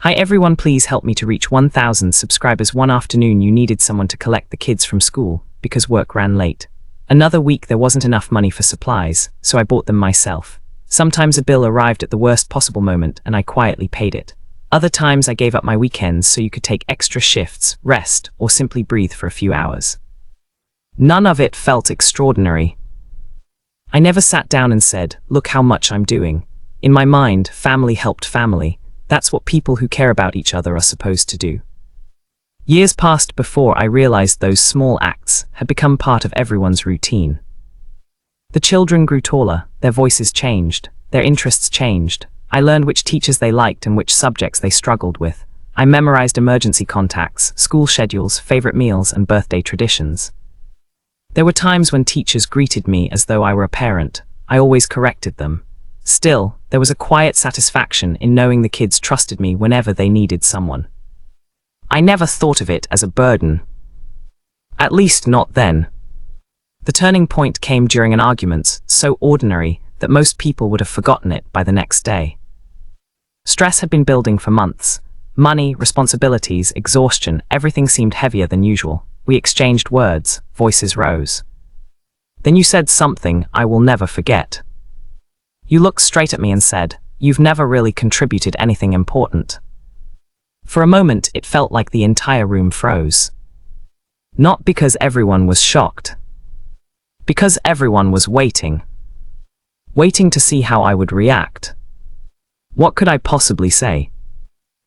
Hi everyone, please help me to reach 1,000 subscribers. One afternoon you needed someone to collect the kids from school because work ran late. Another week there wasn't enough money for supplies, so I bought them myself. Sometimes a bill arrived at the worst possible moment and I quietly paid it. Other times I gave up my weekends so you could take extra shifts, rest, or simply breathe for a few hours. None of it felt extraordinary. I never sat down and said, "Look how much I'm doing." In my mind, family helped family. That's what people who care about each other are supposed to do. Years passed before I realized those small acts had become part of everyone's routine. The children grew taller, their voices changed, their interests changed. I learned which teachers they liked and which subjects they struggled with. I memorized emergency contacts, school schedules, favorite meals, and birthday traditions. There were times when teachers greeted me as though I were a parent. I always corrected them. Still, there was a quiet satisfaction in knowing the kids trusted me whenever they needed someone. I never thought of it as a burden. At least not then. The turning point came during an argument so ordinary that most people would have forgotten it by the next day. Stress had been building for months. Money, responsibilities, exhaustion, everything seemed heavier than usual. We exchanged words, voices rose. Then you said something I will never forget. You looked straight at me and said, "You've never really contributed anything important." For a moment, it felt like the entire room froze. Not because everyone was shocked. Because everyone was waiting. Waiting to see how I would react. What could I possibly say?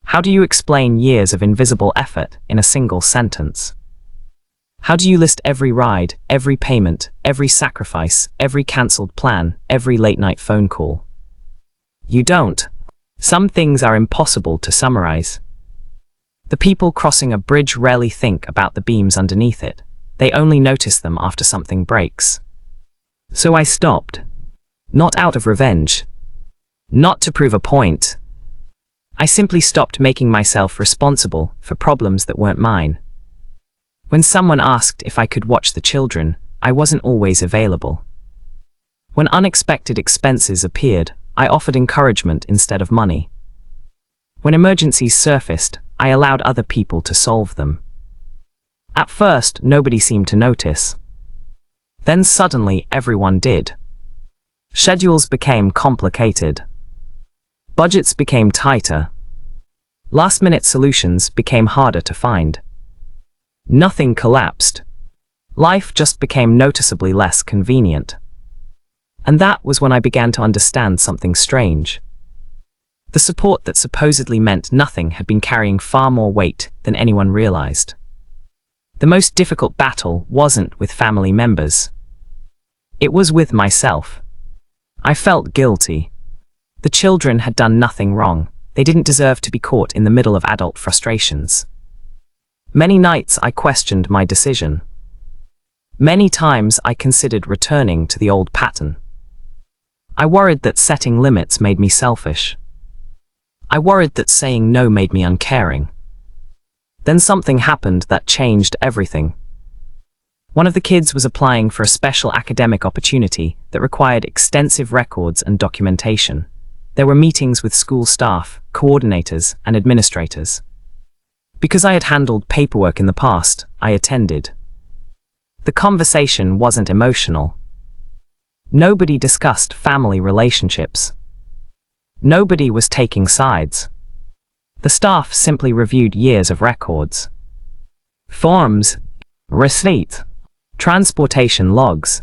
How do you explain years of invisible effort in a single sentence? How do you list every ride, every payment, every sacrifice, every cancelled plan, every late-night phone call? You don't. Some things are impossible to summarize. The people crossing a bridge rarely think about the beams underneath it. They only notice them after something breaks. So I stopped. Not out of revenge. Not to prove a point. I simply stopped making myself responsible for problems that weren't mine. When someone asked if I could watch the children, I wasn't always available. When unexpected expenses appeared, I offered encouragement instead of money. When emergencies surfaced, I allowed other people to solve them. At first, nobody seemed to notice. Then suddenly, everyone did. Schedules became complicated. Budgets became tighter. Last-minute solutions became harder to find. Nothing collapsed. Life just became noticeably less convenient. And that was when I began to understand something strange. The support that supposedly meant nothing had been carrying far more weight than anyone realized. The most difficult battle wasn't with family members. It was with myself. I felt guilty. The children had done nothing wrong. They didn't deserve to be caught in the middle of adult frustrations. Many nights I questioned my decision. Many times I considered returning to the old pattern. I worried that setting limits made me selfish. I worried that saying no made me uncaring. Then something happened that changed everything. One of the kids was applying for a special academic opportunity that required extensive records and documentation. There were meetings with school staff, coordinators, and administrators. Because I had handled paperwork in the past, I attended. The conversation wasn't emotional. Nobody discussed family relationships. Nobody was taking sides. The staff simply reviewed years of records. Forms, receipts, transportation logs,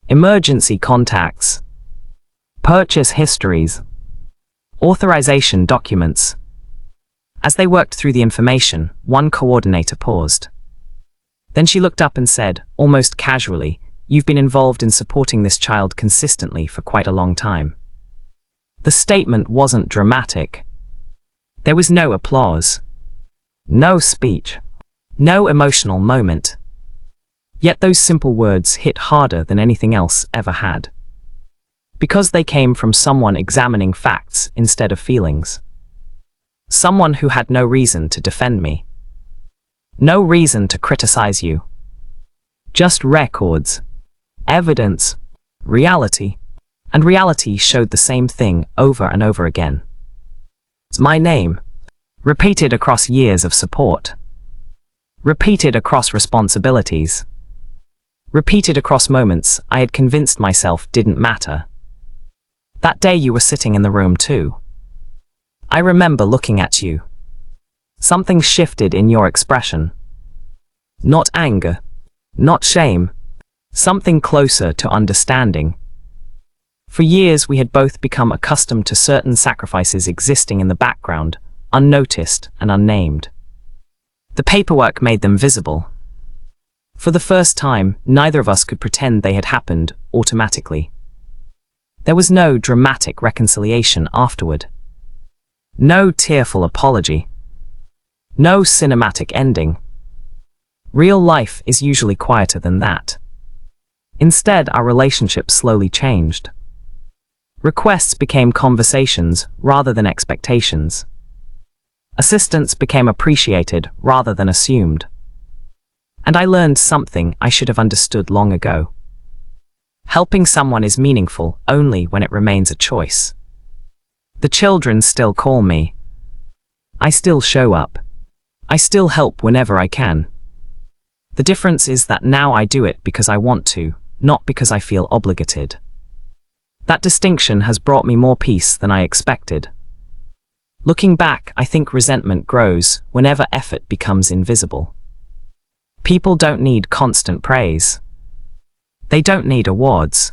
emergency contacts, purchase histories, authorization documents. As they worked through the information, one coordinator paused. Then she looked up and said, almost casually, "You've been involved in supporting this child consistently for quite a long time." The statement wasn't dramatic. There was no applause. No speech. No emotional moment. Yet those simple words hit harder than anything else ever had. Because they came from someone examining facts instead of feelings. Someone who had no reason to defend me. No reason to criticize you. Just records, evidence, reality. And reality showed the same thing over and over again. My name, Repeated across years of support. Repeated across responsibilities. Repeated across moments I had convinced myself didn't matter. That day you were sitting in the room too. I remember looking at you. Something shifted in your expression. Not anger, not shame, something closer to understanding. For years we had both become accustomed to certain sacrifices existing in the background, unnoticed and unnamed. The paperwork made them visible. For the first time, neither of us could pretend they had happened automatically. There was no dramatic reconciliation afterward. No tearful apology. No cinematic ending. Real life is usually quieter than that. Instead, our relationship slowly changed. Requests became conversations rather than expectations. Assistance became appreciated rather than assumed. And I learned something I should have understood long ago. Helping someone is meaningful only when it remains a choice. The children still call me. I still show up. I still help whenever I can. The difference is that now I do it because I want to, not because I feel obligated. That distinction has brought me more peace than I expected. Looking back, I think resentment grows whenever effort becomes invisible. People don't need constant praise. They don't need awards.